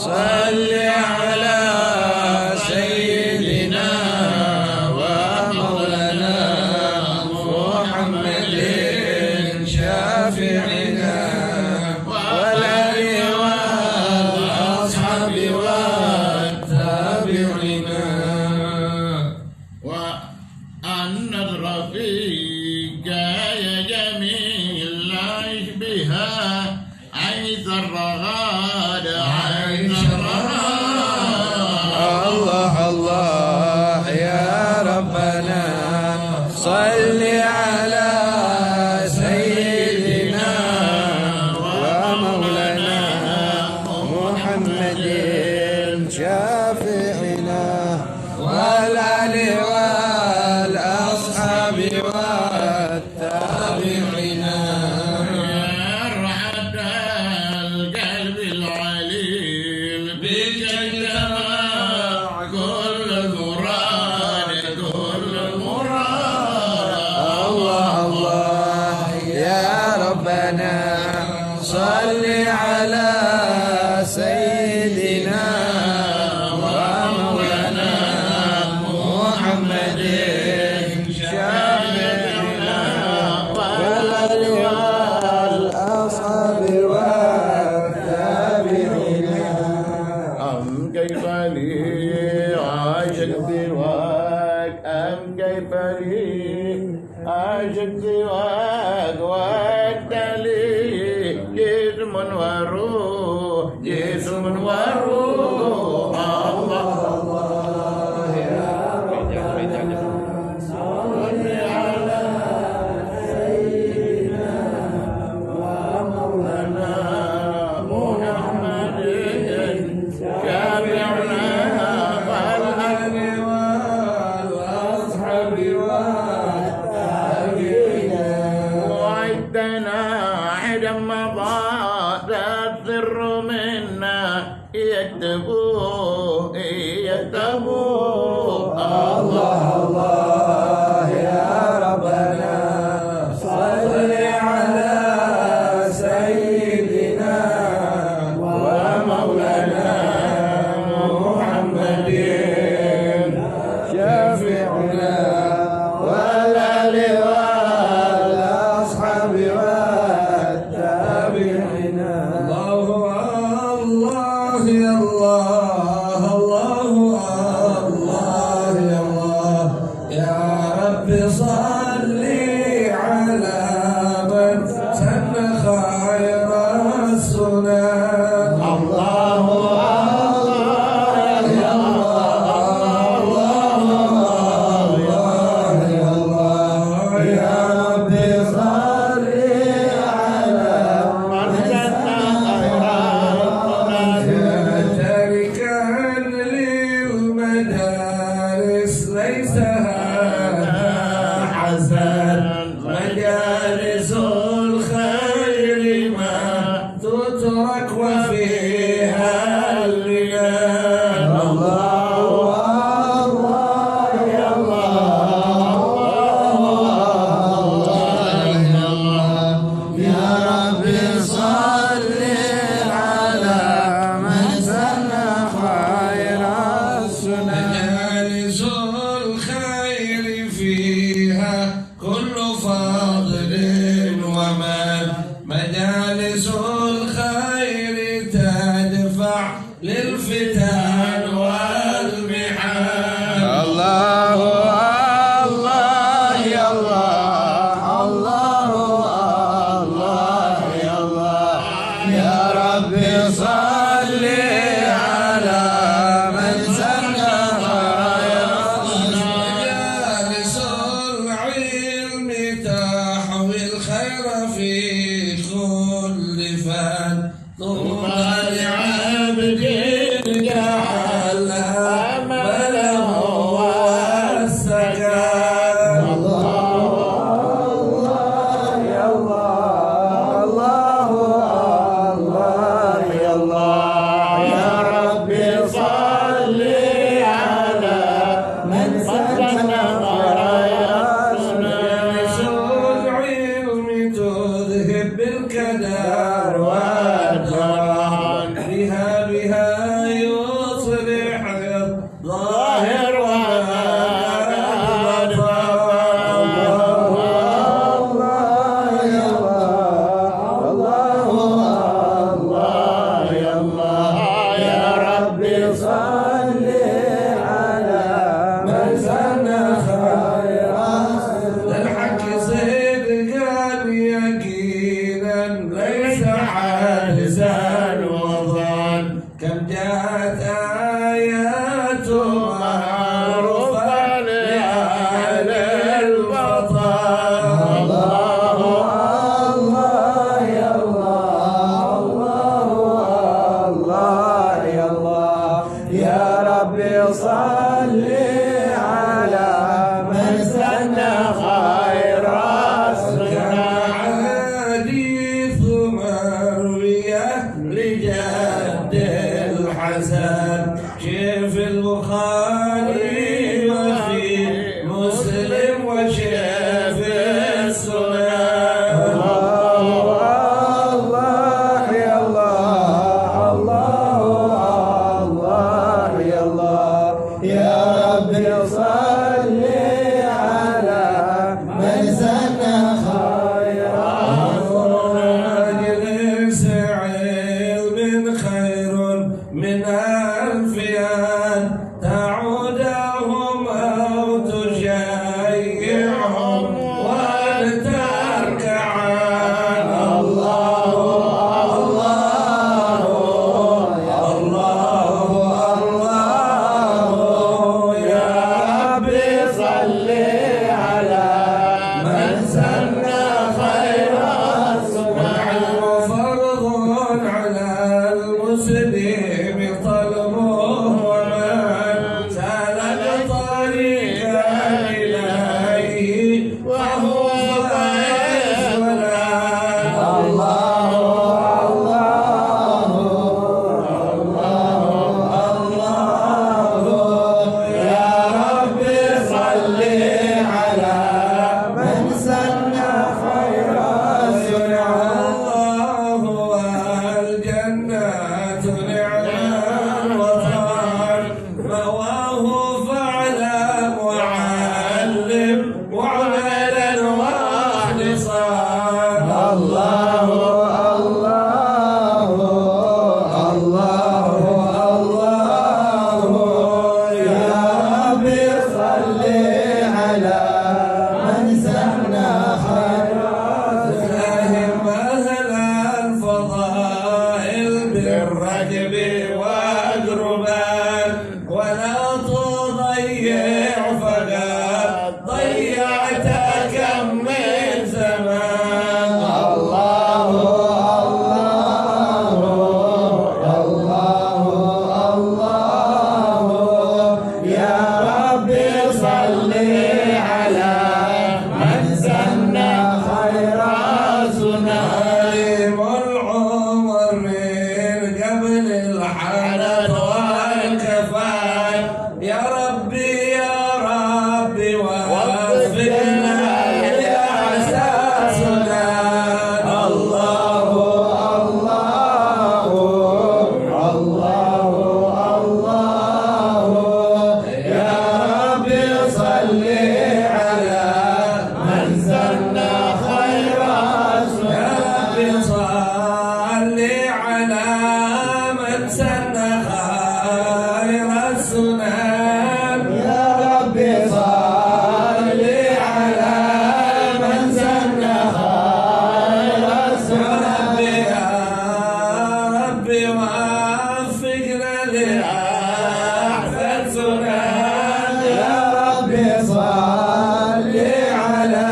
صل على سيدنا ومولانا محمد شافعنا والآل والأصحاب والتابعين وأن الرفيق يا جميل لا يشبهها عيث الرغاد عيث الرغاد الله الله يا ربنا صل على سيدنا ومولانا محمد شافعنا والآل والأصحاب والتابعين رحمة القلب العليل بك اجتمع كل المراد كل المراد الله الله يا ربنا صل على سيدنا ومولانا محمد شافعنا والآل والأصحاب والتابعين أم كيف لي عاشق سواك أم كيف لي عاشق سواك وأنت لي جسم وروح جسم وروح الله الله يا ربنا صل على سيدنا ومولانا محمد شافعنا والآل والأصحاب والتابعين وعدنا عدا مضى السر منا يكتبوه الله الله يا ربنا صل على سيدنا ومولانا محمد شافعنا والآل والأصحاب والتابعين الله الله يا الله الله الله يا الله يا رب صل على من سن خير السنن الله الله يا الله الله يا الله يا رب صل على من سن خير السنن تاركا للمدارس ليس هذا حسن مجالس الخير ما تترك وفيها اللجان الله الله يا الله الله يا الله يا رب صل على من سن خير السنن مجالس الخير فيها كل فاضل ومن مجالس الخير تدفع للفتن والمحن الله الله يا الله الله الله يا الله يا رب صل على من سن خير مجالس العلم تحوي الخير في كل فن طوبى لعبد جعل أمله والسكن الله يا الله الله الله يا الله كم جاءت آيات معروفة لأهل الوطن. الله الله يا الله الله الله يا الله يا ربي صل على من سن خير السنة. حديث مروية لجد الحسن شيف البخاري وفي مسلم وشيف السنن. الله يا الله الله الله يا الله يا ربي صل على من سن خير مجلس علم خير من ألفيان تعودهم أو تشيعهم ولتركعان. الله الله الله الله يا ربي صل على من سن خير السنن. فرض على المسلم طلبه ومن سلك طريقا إليه وهو فائز ولا. الله الله الله يا ربي صل على من سن خير السنن. الله والجنة نعم الوطن مواه فاعلم وعلم وعملا واخلصا. الله الله الله الله يا ربي صل على من سن خير السنن. أهل الفضائل بالرجب والقربان ولا تضيع فقد ضيعت كم من زمان. الله الله الله الله يا ربي صل على من سن خير السنن. العمر من قبل الحالة والكفاية يا ربي وفقنا لأساسنا. الله الله الله الله يا ربي صل على من سن خير السنن. يا ربي صل على من سن خير السنن. يا ربي صل على من سن خير السنن. يا ربي وفقنا لأحسن سنن. يا ربي صل على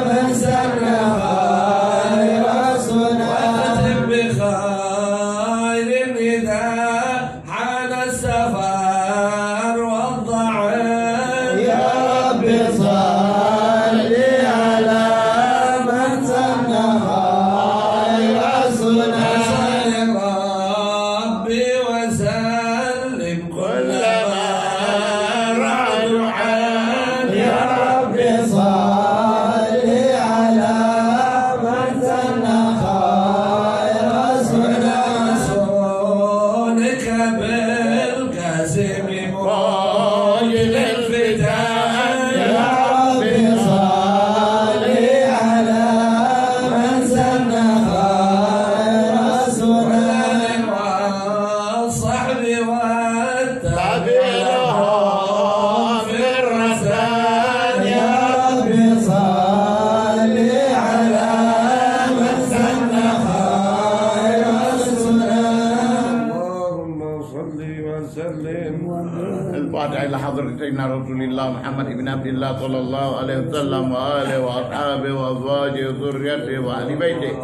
من سن خير السنن. بخير إذا حان السفر والضعف. يا ربي صل على من سن خير السنن. ربي وسلم كل ما رعد عن. يا ربي صل على من سن خير السنن. صونك بالقاسم موجد الفتان. يا ربي صل على من سن خير السنن. والصحب والتابعين في الرسال. يا ربي صل على من سن خير السنن. وسلم. الفاتحة إلى حضرة سيدنا رسول الله محمد بن عبد الله صلى الله عليه وسلم وآله وأصحابه وأزواجه وذريته وأهل بيته،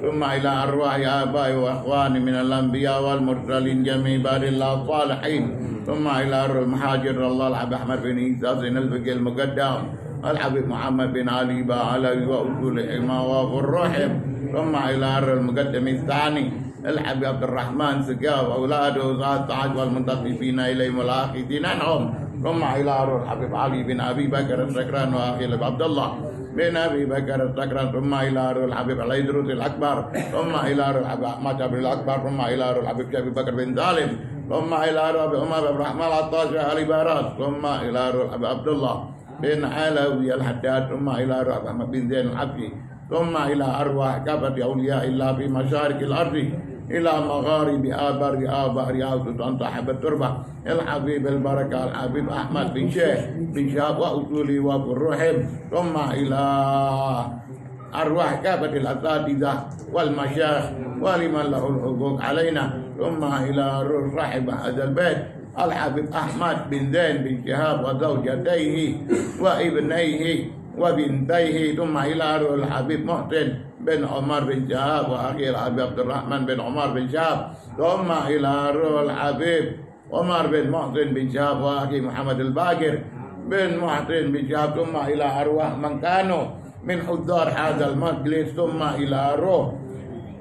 ثم إلى أرواح آبائي وإخواني من الأنبياء والمرسلين جميع عباد الله الصالحين، ثم إلى المهاجر الله الحبيب أحمد بن عيسى زين الفقه المقدم، الحبيب محمد بن علي علوي وأصول حماوة الرحم، ثم إلى المقدم الثاني الحبيب عبد الرحمن سقاف وأولاده سعد والمنتصفين إليهم والآخذين عنهم، ثم إلى الحبيب علي بن أبي بكر السكران وأخي عبد الله بن أبي بكر السكران، ثم إلى الحبيب الإدريس الأكبر، ثم إلى الحبيب أحمد بن الأكبر، ثم إلى الحبيب أبي بكر بن سالم، ثم إلى الحبيب عمر بن الرحمن العطاس علي باراس، ثم إلى الحبيب عبد الله بن علوي الحداد، ثم إلى الحبيب أحمد بن زين الحبشي، ثم إلى أرواح كافة أولياء الله في مشارق الأرض إلى مغارب آبارها بحرها سلطان صاحب التربة الحبيب البركة الحبيب أحمد بن شيخ بن شهاب وأصولي وفروحهم، ثم إلى أرواح كافة الأساتذة والمشايخ ولمن له الحقوق علينا، ثم إلى صاحب هذا البيت الحبيب أحمد بن زين بن شهاب وزوجتيه وابنيه وبنتيه، ثم إلى الحبيب محسن بن عمر بن شهاب وأخي الحبيب عبد الرحمن بن عمر بن شهاب، ثم إلى الحبيب عمر بن محسن بن شهاب وأخي محمد الباقر بن محسن بن شهاب، ثم إلى أرواح من كانوا من حضار هذا المجلس، ثم إلى روح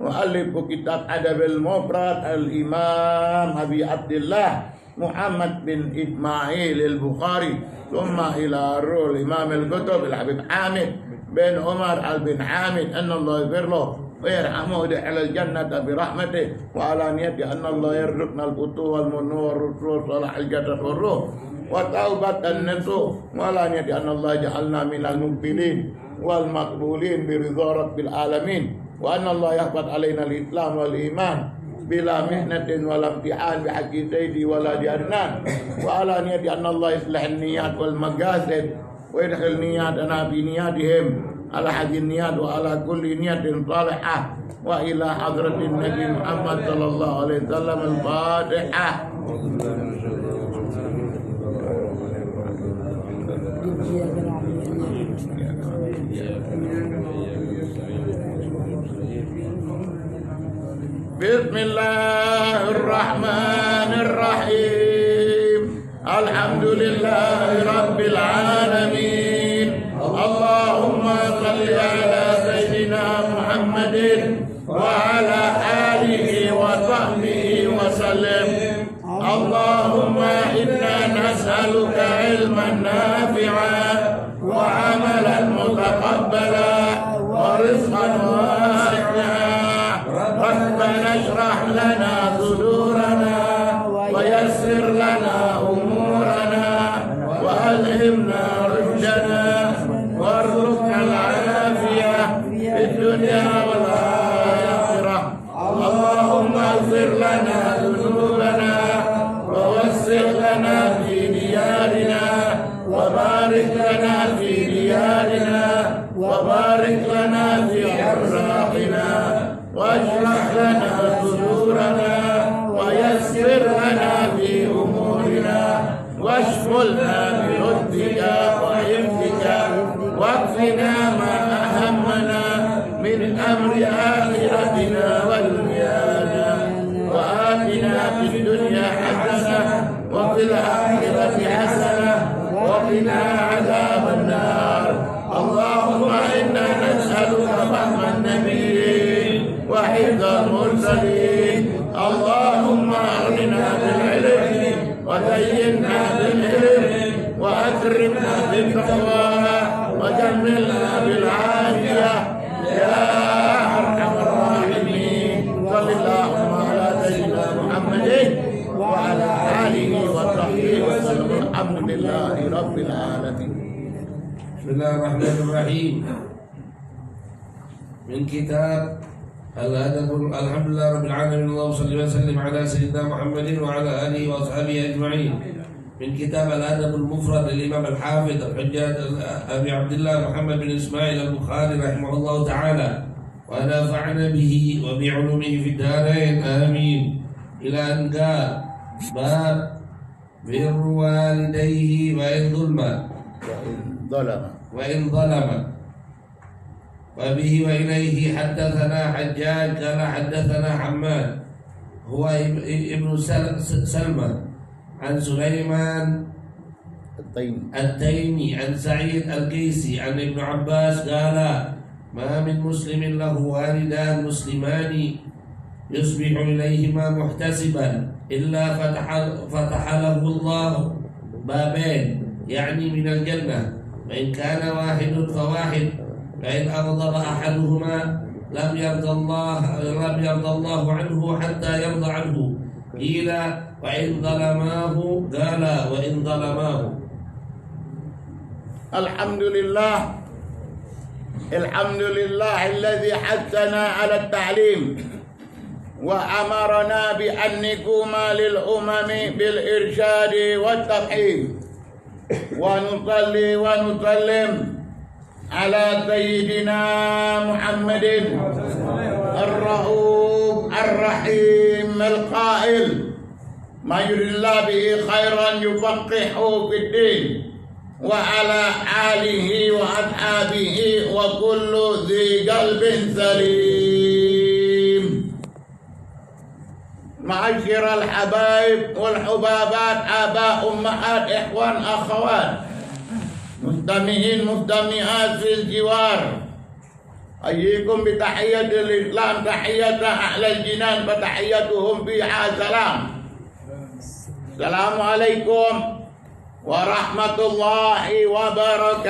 مؤلف كتاب أدب المفرد الإمام أبي عبد الله محمد بن إسماعيل البخاري، ثم إلى روح الإمام الكتب الحبيب حامد بن عمر بن حامد أن الله يغفر له ويرحمه ويدخل الجنة برحمته، وعلى نية أن الله يرزقنا الفتوح والمنور والرسول وصلاح الجسد والروح وتوبة النصوح، وعلى نية أن الله جعلنا من المقبلين والمقبولين برضا رب العالمين، وأن الله يحفظ علينا الإسلام والإيمان بلا محنة ولا امتحان بحق سيدي ولا جرنان، وعلى نية أن الله يصلح النيات والمقاصد ويدخل نياتنا في نياتهم على حد النيات وعلى كل نية صالحة، وإلى حضرة النبي محمد صلى الله عليه وسلم الفاتحة. بسم الله الرحمن الرحيم، الحمد لله رب العالمين، اللهم صل على سيدنا محمد وعلى آله وصحبه وسلم. اللهم إنا نسألك علما نافعا وعملا متقبلا ورزقا واسعا. ربنا اشرح لنا صدورنا ويسر لنا أمورنا وألهمنا رشدنا وارزقنا العافية في الدنيا والآخرة. اللهم اغفر لنا ذنوبنا ووسع لنا في ديارنا وبارك لنا في ديارنا وبارك لنا في أرزاقنا واشرح لنا صدورنا ويسر لنا في أمورنا واشغلنا بلطفك وحفظك واكفنا ما أهمنا من أمر آخرتنا ودنيانا، وآتنا في الدنيا حسنة وفي الآخرة حسنة وقنا عذاب النار. اللهم إنا نسألك فهم النبيين وحفظ المرسلين. اللهم أغننا بالعلم وزينا بالعلم وأكرمنا بالتقوى وجملنا بالعافية يا أرحم الراحمين. صل اللهم على سيدنا محمد وعلى آله وصحبه وسلم. الحمد لله رب العالمين. بسم الله الرحمن الرحيم. من كتاب الأدب. الحمد لله رب العالمين، اللهم صل وسلم على سيدنا محمد وعلى آله وأصحابه أجمعين. من كتاب الأدب المفرد للإمام الحافظ الحجاج أبي عبد الله محمد بن إسماعيل البخاري رحمه الله تعالى، ونفعنا به وبعلومه في الدارين آمين. إلى أن قال: باب بر والديه وإن ظلم وبه وإليه حدثنا حجاج قال حدثنا حماد هو ابن سلمة عن سليمان التيمي عن سعيد القيسي عن ابن عباس قال ما من مسلم له والدان مسلمان يصبح إليهما محتسبا إلا فتح له الله بابين يعني من الجنة وإن كان واحد فواحد فإن أغضب أحدهما لم يرضى الله عنه حتى يرضى عنه قيل وإن ظلماه قال وإن ظلماه. Alhamdulillah alladhi hassana ala ta'lim wa amarana bi an nikuma lil umami bil irsyadi wat tafhim wa nusalli wa nusallim ala sayyidina Muhammadin ar-ra'uf ar-rahim al-qa'il ma yuridillahu bihi khairan yufaqihu fid din wa ala alihi wa ashabihi wa kullu dhi qalbin salim. Ma'asyiral habaib wal hubabat, aba ummahat, ikhwan akhawat, mustami'in mustami'at fil jiwar, ayyikum bi tahiyyatil islam tahiyyata ahlal jinan fa tahiyyatuhum biha salam. Assalamualaikum warahmatullahi wabarakatuh.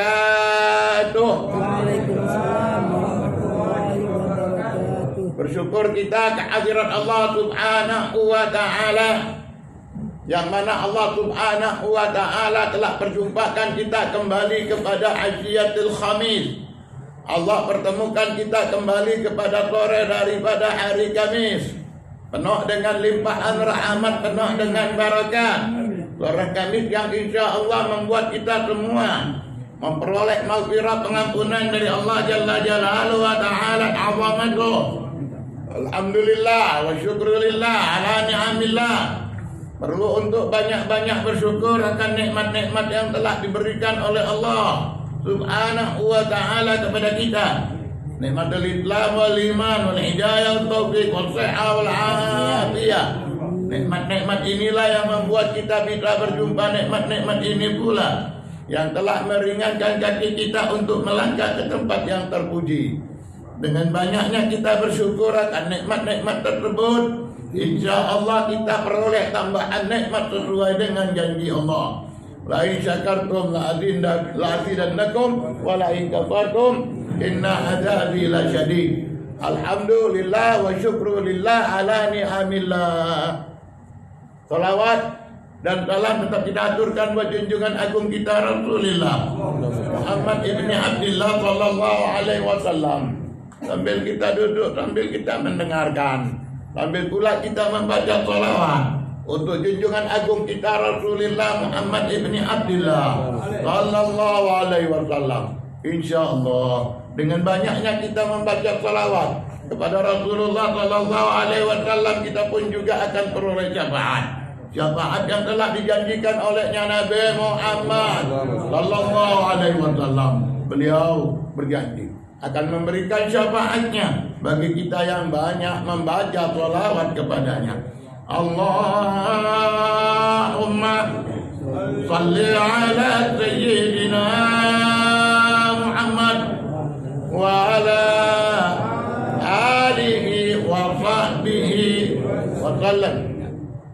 Waalaikumsalam warahmatullahi wabarakatuh. Bersyukur kita kehadirat Allah Subhanahu wa ta'ala, yang mana Allah Subhanahu wa ta'ala telah perjumpakan kita kembali kepada Asyiatul Khamis. Allah pertemukan kita kembali kepada sore daripada hari Kamis, penuh dengan limpahan rahmat, penuh dengan barakat. Sore Kamis yang insya Allah membuat kita semua memperoleh maghfirah, pengampunan dari Allah Jalla Jalaluhu wa ta'ala azamatuh. Alhamdulillah wa syukrulillah ala ni'amillah. Perlu untuk banyak-banyak bersyukur akan nikmat-nikmat yang telah diberikan oleh Allah Subhanahu wa ta'ala kepada kita. Nikmatul Islam wal iman wal hidayah wal taufiq wal sihah wal afiyah. Nikmat-nikmat inilah yang membuat kita bisa berjumpa. Nikmat-nikmat ini pula yang telah meringankan kaki kita untuk melangkah ke tempat yang terpuji. Dengan banyaknya kita bersyukur akan nikmat-nikmat tersebut, insya Allah kita peroleh tambahan nikmat sesuai dengan janji Allah. La in syakartum la azidannakum wa la in kafartum inna adzabi lasyadid. Alhamdulillah wa syukrulillah ala ni'amillah. Salawat dan salam tetap kita aturkan buat junjungan agung kita Rasulullah Muhammad ibni Abdillah sallallahu alaihi wasallam. Sambil kita duduk, sambil kita mendengarkan, sambil pula kita membaca salawat untuk junjungan agung kita Rasulullah Muhammad ibni Abdillah sallallahu alaihi wasallam. Insyaallah dengan banyaknya kita membaca salawat kepada Rasulullah sallallahu alaihi wasallam, kita pun juga akan peroleh syafaat. Syafaat yang telah dijanjikan olehnya Nabi Muhammad sallallahu alaihi wasallam. Beliau berjanji akan memberikan syafaatnya bagi kita yang banyak membaca salawat kepadanya. Allahumma salli ala sayyidina Muhammad wa ala alihi wa sahbihi wa sallam.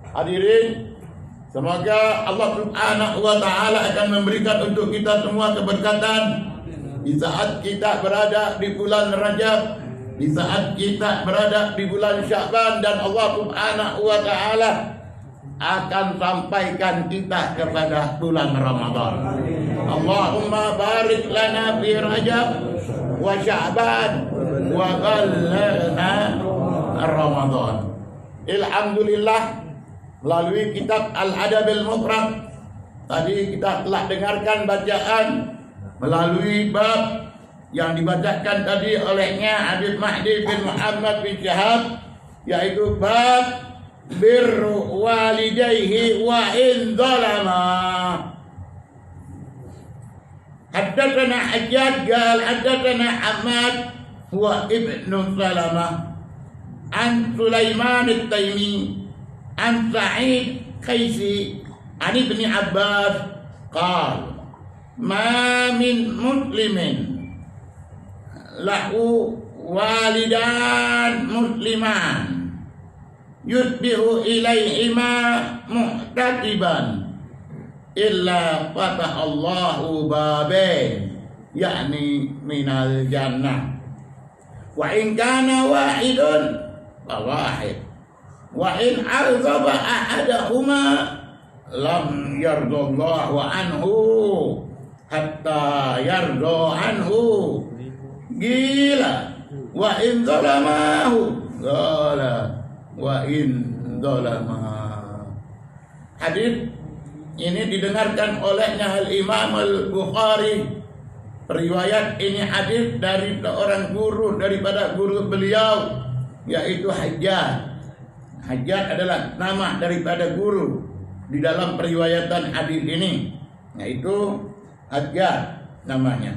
Hadirin, semoga Allah Subhanahu wa ta'ala akan memberikan untuk kita semua keberkatan di saat kita berada di bulan Rajab, di saat kita berada di bulan Sya'ban, dan Allah Subhanahu wa ta'ala akan sampaikan kita kepada bulan Ramadan. Allahumma barik lana fi Rajab wa Sya'ban wa ballighna Ramadan. Alhamdulillah, melalui kitab Al-Adabil Mufrad tadi kita telah dengarkan bacaan melalui bab yang dibacakan tadi olehnya Habib Mahdi bin Muhammad bin Syahab, yaitu bab birru walidayhi wa in zalama. Haddatsana Hajjaj qala haddatsana Ahmad huwa ibnu Salamah an Sulaiman at-Taimi an Sa'id Qaisi an Ibni Abbas qala ma min muslimin lahu walidan musliman yusbihu ilaihima mu'tatiban illa fatah Allahu babain yakni minal jannah wa in kana wahidun fa wahid wa in azaba ahadahuma lam yardallahu anhu hatta yarda anhu gila wa in zalamahu qala wa in zalama. Hadis ini didengarkan olehnya Al-Imam Al-Bukhari. Riwayat ini hadis dari seorang guru daripada guru beliau, yaitu Hajjaj. Hajjaj adalah nama daripada guru di dalam periwayatan hadis ini, yaitu Hajjaj namanya.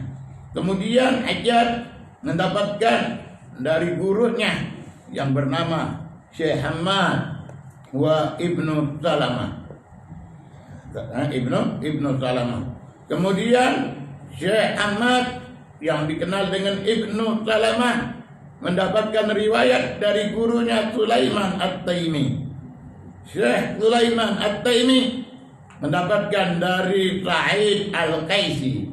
Kemudian Hajjaj mendapatkan dari gurunya yang bernama Syekh Hamad wa Ibnu Salamah. Ibnu Salamah. Kemudian Syekh Ahmad yang dikenal dengan Ibnu Salamah mendapatkan riwayat dari gurunya Sulaiman At-Taimi. Syekh Sulaiman At-Taimi mendapatkan dari Sa'id Al-Qaisi.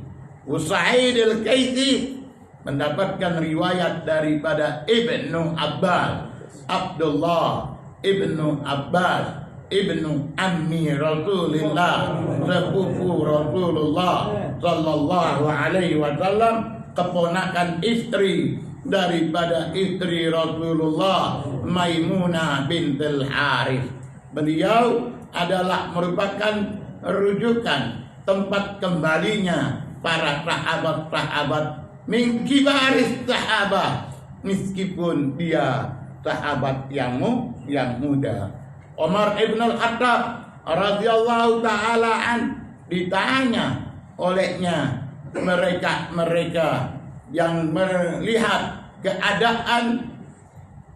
Sa'id Al-Qaisi mendapatkan riwayat daripada Ibnu Abbas, Abdullah Ibnu Abbas ibnu ammi Rasulullah, sepupu Rasulullah sallallahu alaihi wasallam, keponakan istri daripada istri Rasulullah, Maimunah bintul Harith. Beliau adalah merupakan rujukan tempat kembalinya para sahabat-sahabat min kibaris sahabat, meskipun dia sahabat yang muda. Umar ibn al-Khattab radhiyallahu ta'ala an ditanya olehnya mereka yang melihat keadaan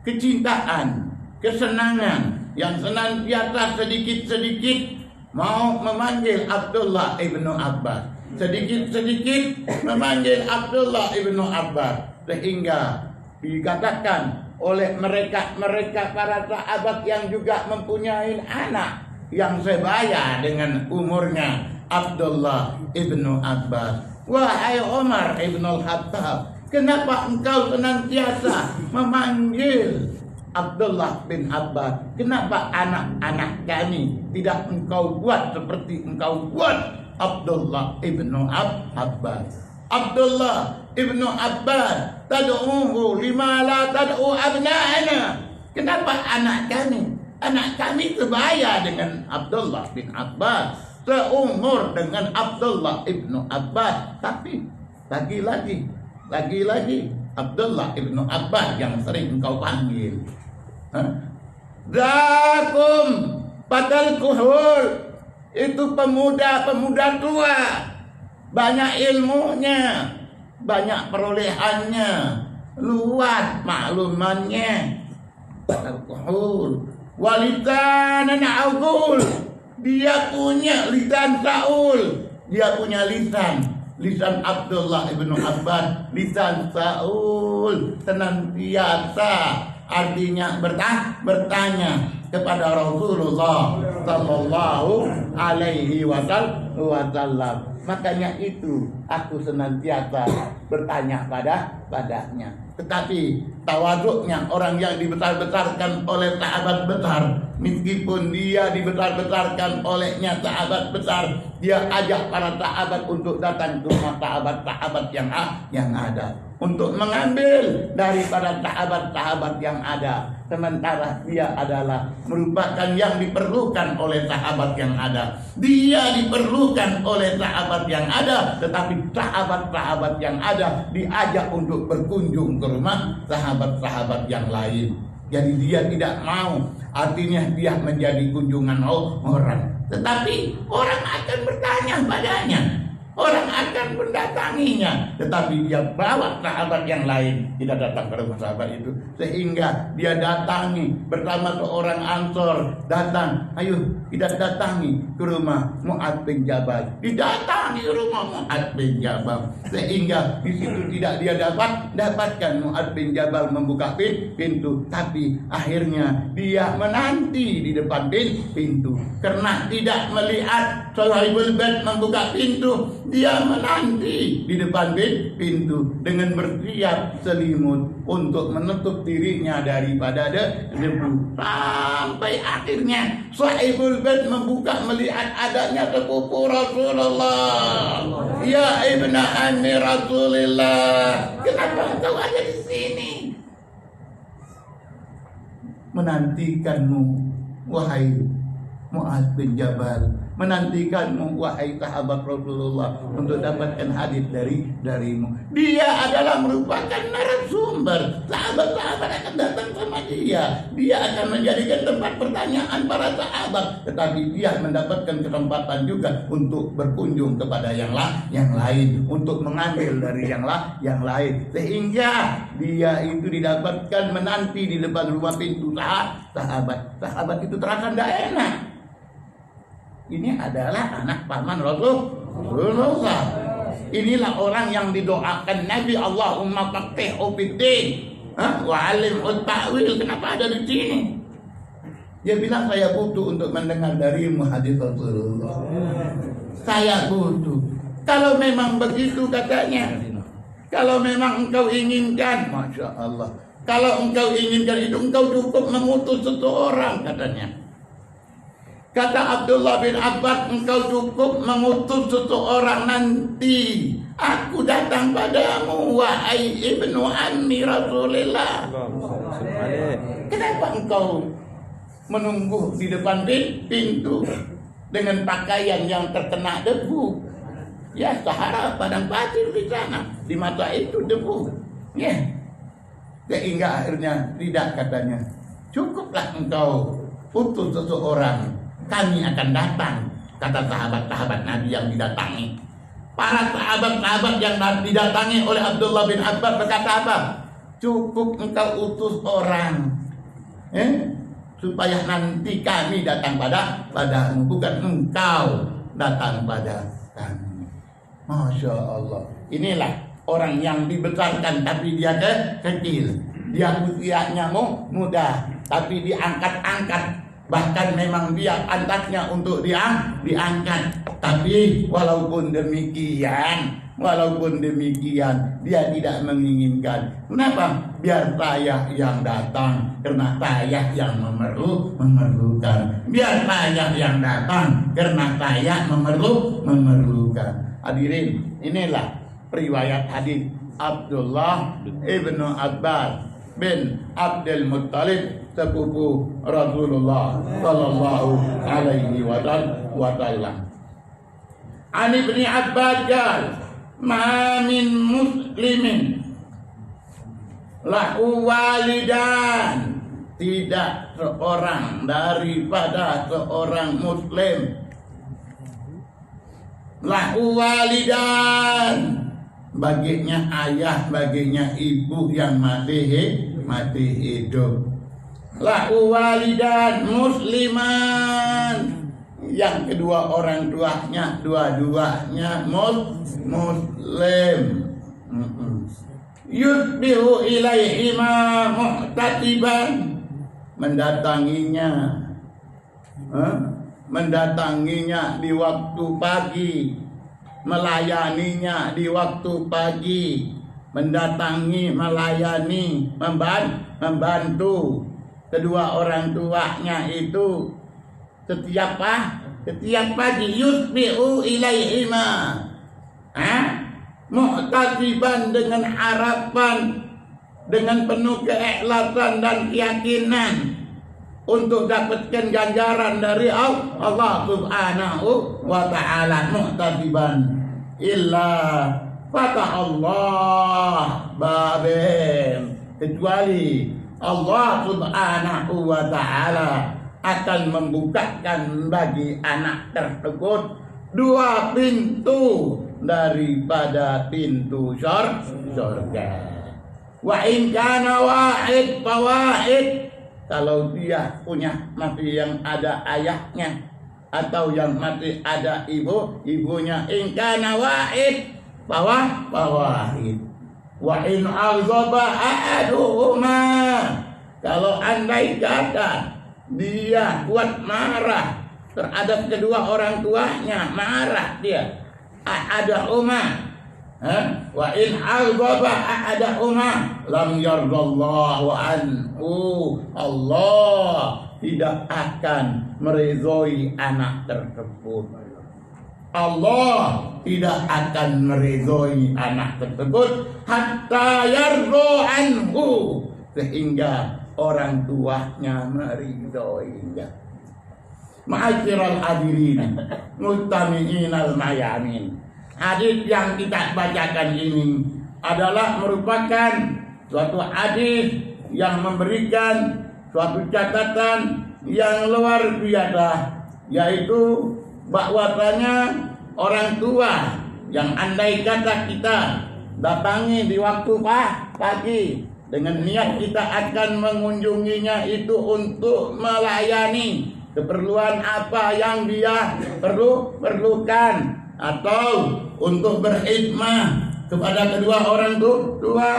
kecintaan, kesenangan yang senantiasa sedikit-sedikit mau memanggil Abdullah ibnu Abbas, sedikit-sedikit memanggil Abdullah ibnu Abbas, sehingga dikatakan oleh mereka para sahabat yang juga mempunyai anak yang sebaya dengan umurnya Abdullah ibnu Abbas, wahai Umar ibn al-Khattab, kenapa engkau senantiasa memanggil Abdullah bin Abbas? Kenapa anak-anak kami tidak engkau buat seperti engkau buat Abdullah ibnu Abbas? Abdullah ibnu Abbas, tad'uhu lima la tad'u abna'ana. Kenapa anak kami sebaya dengan Abdullah bin Abbas, seumur dengan Abdullah ibnu Abbas, tapi lagi-lagi Abdullah ibnu Abbas yang sering engkau panggil. Zakum padal kuhul, itu pemuda tua, banyak ilmunya, banyak perolehannya, luas maklumannya. Al-Quhul walidanan augul, dia punya lisan Saul, dia punya lisan Abdullah ibnu Abbas, lisan Saul, senantiasa artinya bertanya kepada Rasulullah sallallahu alaihi wasallam. Makanya itu aku senantiasa bertanya padanya. Tetapi tawaduknya orang yang dibesar-besarkan oleh sahabat besar, meskipun dia dibesar-besarkan olehnya sahabat besar, dia ajak para sahabat untuk datang ke rumah sahabat-sahabat yang ada, untuk mengambil daripada sahabat-sahabat yang ada. Sementara dia adalah merupakan yang diperlukan oleh sahabat yang ada. Dia diperlukan oleh sahabat yang ada, tetapi sahabat-sahabat yang ada diajak untuk berkunjung ke rumah sahabat-sahabat yang lain. Jadi dia tidak mau, artinya dia menjadi kunjungan orang. Tetapi orang akan bertanya padanya, orang akan mendatanginya, tetapi dia bawa sahabat yang lain, tidak datang ke rumah sahabat itu, sehingga dia datangi bersama seorang Ansor, datang, ayo kita datangi ke rumah Mu'adz bin Jabal, didatangi rumah Mu'adz bin Jabal, sehingga di situ tidak dia dapatkan Mu'adz bin Jabal membuka pintu, tapi akhirnya dia menanti di depan pintu, karena tidak melihat Sahibul Bait membuka pintu. Dia menanti di depan pintu dengan bersiap selimut untuk menutup dirinya daripada debu. Sampai akhirnya Sahibul Bait membuka, melihat adanya sepupu Rasulullah. Ya ibna ammi Rasulillah, kenapa engkau ada di sini? Menantikanmu, wahai Mu'adz bin Jabal, menantikanmu wahai sahabat Rasulullah untuk dapatkan hadis darimu. Dia adalah merupakan narasumber. Sahabat-sahabat akan datang sama dia. Dia akan menjadikan tempat pertanyaan para sahabat. Tetapi dia mendapatkan kesempatan juga untuk berkunjung kepada yang lain, untuk mengambil dari yang lain. Sehingga dia itu didapatkan menanti di depan rumah pintu sahabat. Sahabat itu terasa tidak enak. Ini adalah anak paman Rasulullah. Inilah orang yang didoakan Nabi, Allahumma faqihhu fiddin wa 'allimhu ta'wil. Kenapa ada di sini? Dia bilang, saya butuh untuk mendengar darimu hadis Rasulullah. Saya butuh. Kalau memang begitu katanya, kalau memang engkau inginkan, Masya Allah, kalau engkau inginkan itu, engkau cukup mengutus seseorang katanya. Kata Abdullah bin Abbas, engkau cukup mengutus seseorang, nanti aku datang padamu, wahai ibnu ammi Rasulillah. Kenapa engkau menunggu di depan pintu dengan pakaian yang terkena debu? Ya, Sahara, padang pasir di sana, di mata itu debu. Ya, sehingga akhirnya tidak, katanya, cukuplah engkau utus seseorang, kami akan datang. Kata sahabat-sahabat Nabi yang didatangi, para sahabat-sahabat yang didatangi oleh Abdullah bin Abbas berkata apa? Cukup engkau utus orang, supaya nanti kami datang padamu, bukan engkau datang pada kami. Masya Allah. Inilah orang yang dibesarkan tapi dia kecil. Dia usianya muda tapi diangkat-angkat. Bahkan memang dia pantasnya untuk diangkat. Tapi walaupun demikian dia tidak menginginkan. Kenapa? Biar saya yang datang, karena saya yang memerlukan. Biar saya yang datang, karena saya memerlukan. Hadirin, inilah riwayat hadis Abdullah ibnu Abbas bin Abdul Muttalib, sepupu Rasulullah sallallahu alaihi wasallam. An Ibnu Abbas qala, ma min muslimin lahu walidan, tidak seorang daripada seorang muslim lahu walidan, baginya ayah, baginya ibu yang mati hidup. Lahu walidan musliman, yang kedua orang tuanya dua-duanya muslim. Yusbihu ilaihima muhtatiban, mendatanginya di waktu pagi, melayaninya di waktu pagi, melayani, membantu kedua orang tuanya itu setiap pagi. Yusbihu ilaihima, muhtasiban, dengan harapan, dengan penuh keikhlasan dan keyakinan untuk dapatkan ganjaran dari Allah subhanahu wa ta'ala. Muhtasiban illa fatah Allah babin, kecuali Allah Subhanahu wa Ta'ala akan membukakan bagi anak tersebut 2 pintu daripada pintu surga. Wa in kana wahid fawahid, kalau dia punya masih yang ada ayahnya atau yang masih ada ibunya, in kana wahid fawahid. Wa in azaba ahaduhuma, kalau andai kata dia kuat marah terhadap kedua orang tuanya, marah dia, ahadahuma, wa in azaba ahadahuma lam yardallahu anhu, Allah tidak akan meridhoi anak tersebut. Allah tidak akan meridhoi anak tersebut hatta yardo anhu, sehingga orang tuanya meridhoinya. Ma'asyiral hadirin mustami'inal mayamin, hadis yang kita bacakan ini adalah merupakan suatu hadis yang memberikan suatu catatan yang luar biasa, yaitu bahwasanya orang tua yang andai kata kita datangi di waktu pagi dengan niat kita akan mengunjunginya itu untuk melayani keperluan apa yang dia perlukan, atau untuk berkhidmah kepada kedua orang tua,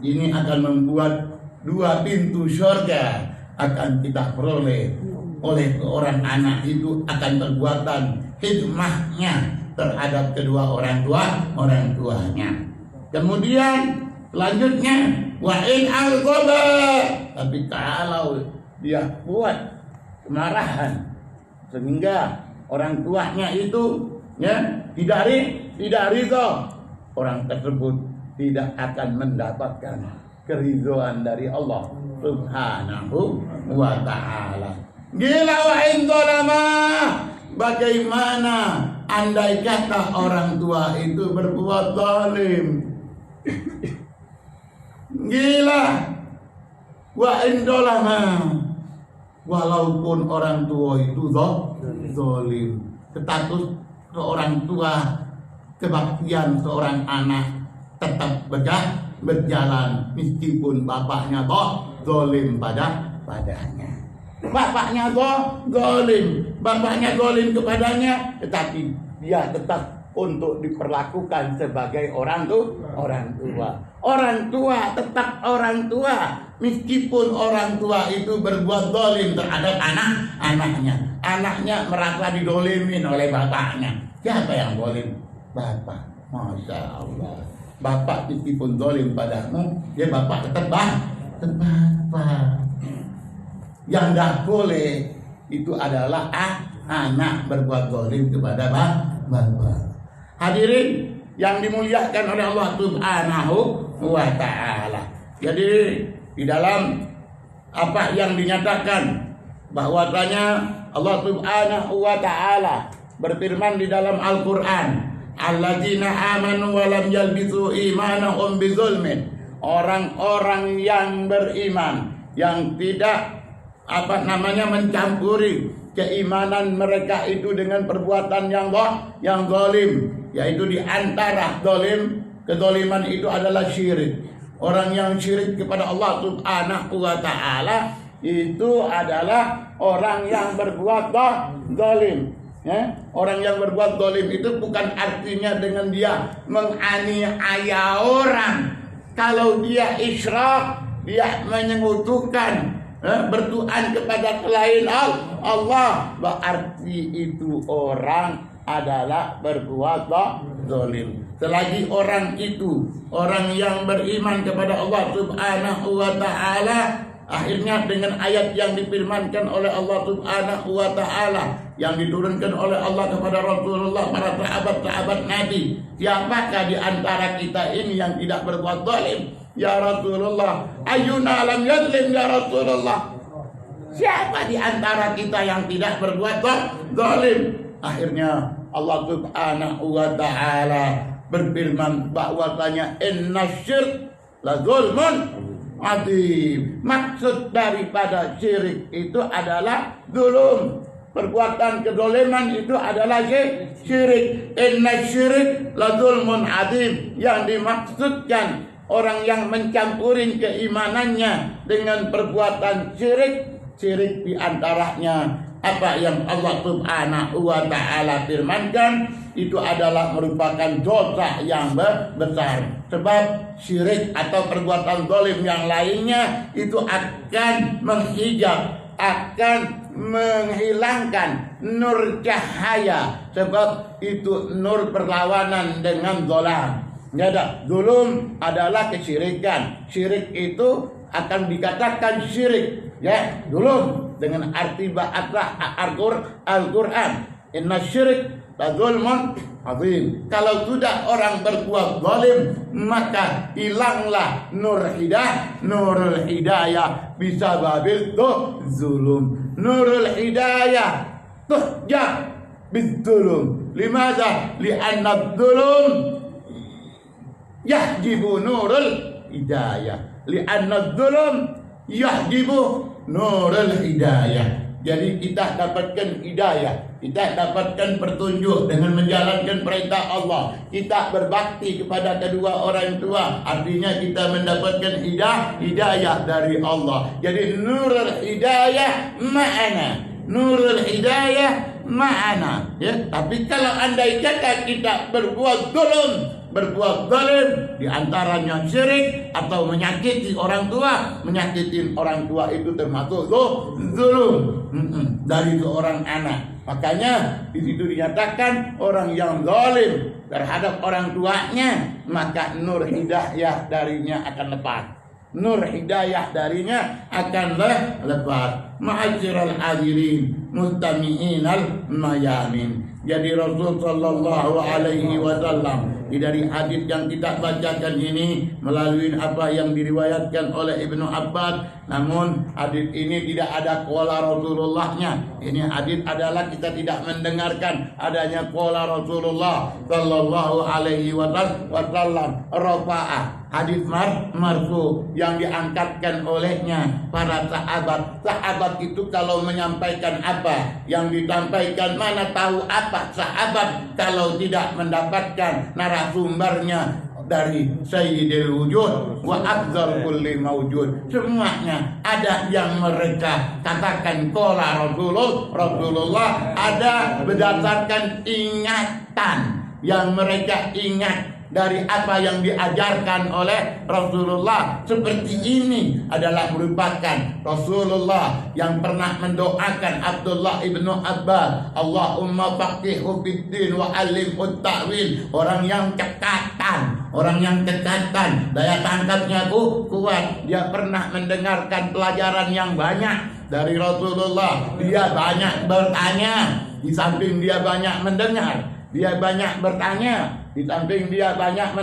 ini akan membuat 2 pintu surga akan kita peroleh oleh orang anak itu, akan perbuatan khidmahnya terhadap kedua orang tuanya. Kemudian selanjutnya wa in al-ghaba, tapi kalau dia buat kemarahan sehingga orang tuanya itu tidak ridho, orang tersebut tidak akan mendapatkan keridhaan dari Allah Subhanahu wa Ta'ala. Gila wa in zalama, bagaimana andai kata orang tua itu berbuat zalim. Gila wa in zalama, walaupun orang tua itu zalim, status seorang tua, kebaktian seorang anak tetap berjalan meskipun bapaknya zalim padanya. Bapaknya zalim kepadanya, tetapi dia tetap untuk diperlakukan sebagai orang tua. Orang tua tetap orang tua, meskipun orang tua itu berbuat zalim terhadap anaknya. Anaknya merasa didolimin oleh bapaknya. Siapa yang zalim? Bapak. Masya Allah. Bapak meskipun zalim padamu, ya bapak tetap bapak. Yang tidak boleh itu adalah anak berbuat zalim kepada bapak. Hadirin yang dimuliakan oleh Allah Subhanahu wa Ta'ala. Jadi di dalam apa yang dinyatakan bahwasanya Allah Subhanahu wa Ta'ala berfirman di dalam Al-Qur'an, alladzina amanu wa lam yalbisu imanahum bizulmin, orang-orang yang beriman yang tidak mencampuri keimanan mereka itu dengan perbuatan yang zalim, yaitu di antara kezaliman itu adalah syirik. Orang yang syirik kepada Allah Subhanahu wa Ta'ala itu adalah orang yang berbuat zalim. Orang yang berbuat zalim itu bukan artinya dengan dia menganiaya orang. Kalau dia isyrak, dia menyekutukan bertuhan kepada selain Allah, berarti itu orang adalah berbuat zalim. Selagi orang itu orang yang beriman kepada Allah Subhanahu wa Ta'ala, akhirnya dengan ayat yang difirmankan oleh Allah Subhanahu wa Ta'ala, yang diturunkan oleh Allah kepada Rasulullah, para sahabat-sahabat Nabi, siapakah di antara kita ini yang tidak berbuat zalim? Ya Rasulullah, ayyuna lam yadlim ya Rasulullah. Siapa di antara kita yang tidak berbuat zalim? Akhirnya Allah Subhanahu wa Ta'ala berfirman bahwasanya innasyirk la zulmun azim. Maksud daripada syirik itu adalah zulum. Perbuatan kedoliman itu adalah syirik. Inna syirik la zulmun azim. Yang dimaksudkan orang yang mencampuri keimanannya dengan perbuatan syirik. Syirik diantaranya apa yang Allah Subhanahu wa ta'ala firmankan, itu adalah merupakan dosa yang besar. Sebab syirik atau perbuatan zalim yang lainnya itu akan menghijab, akan menghilangkan nur cahaya. Sebab itu nur berlawanan dengan zalam. Zulum adalah kesyirikan. Syirik itu akan dikatakan syirik, ya, zulum dengan arti bahasa Al-Quran. Inna syirik la zulmun azim. Kalau sudah orang berbuat zalim, maka hilanglah nurul hidayah bisa babil tuh zulum. Nurul hidayah tuhjab bizulum. Limadha? Li'anna zulum yahjibu nurul hidayah. Li'anna zulum yahjibu nurul hidayah. Jadi kita dapatkan hidayah, kita dapatkan petunjuk dengan menjalankan perintah Allah. Kita berbakti kepada kedua orang tua, artinya kita mendapatkan hidayah dari Allah. Jadi nurul hidayah ma'ana, nurul hidayah ma'ana, ya. Tapi kalau andai kata kita berbuat zulum, berbuat zalim, diantaranya syirik atau menyakiti orang tua. Menyakiti orang tua itu termasuk zulum dari seorang anak. Makanya di situ dinyatakan orang yang zalim terhadap orang tuanya, maka nur hidayah darinya akan lepas. Nur hidayah darinya akan lepas. Ma'asyiral hadirin mustami'inal mayamin. Jadi Rasul sallallahu alaihi wasallam dari hadis yang kita bacakan ini melalui apa yang diriwayatkan oleh Ibnu Abbas, namun hadis ini tidak ada qala Rasulullahnya. Ini hadis adalah kita tidak mendengarkan adanya qala Rasulullah sallallahu alaihi wasallam. Rafa'ah, hadis marfu yang diangkatkan olehnya para sahabat. Sahabat itu kalau menyampaikan apa yang disampaikan, mana tahu apa sahabat kalau tidak mendapatkan narasumbernya dari Sayyidil Wujud wa afdal kulli mawjud. Semuanya ada yang mereka katakan qala Rasulullah, ada berdasarkan ingatan yang mereka ingat dari apa yang diajarkan oleh Rasulullah. Seperti ini adalah merupakan Rasulullah yang pernah mendoakan Abdullah ibnu Abbas, Allahumma faqihhu fiddin wa alimhu ta'wil. Orang yang cekatan, daya tangkapnya kuat. Dia pernah mendengarkan pelajaran yang banyak dari Rasulullah. Dia banyak bertanya, di samping dia banyak mendengar, dia banyak bertanya, di samping dia banyak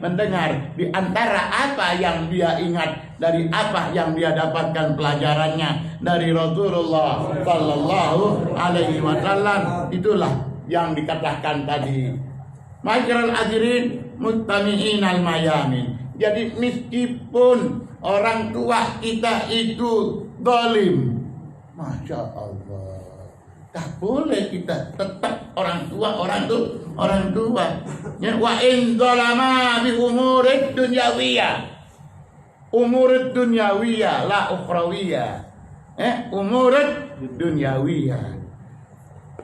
mendengar. Di antara apa yang dia ingat dari apa yang dia dapatkan pelajarannya dari Rasulullah sallallahu alaihi wasallam, itulah yang dikatakan tadi. Ma'asyiral hadirin mustami'inal mayamin. Jadi meskipun orang tua kita itu zalim, Masya Allah, tak boleh kita tetap orang tua. Ya, wa in zalama bi umurid dunyawiyah. Umurid dunyawiyah la ukhrawiyah. Umurid dunyawiyah.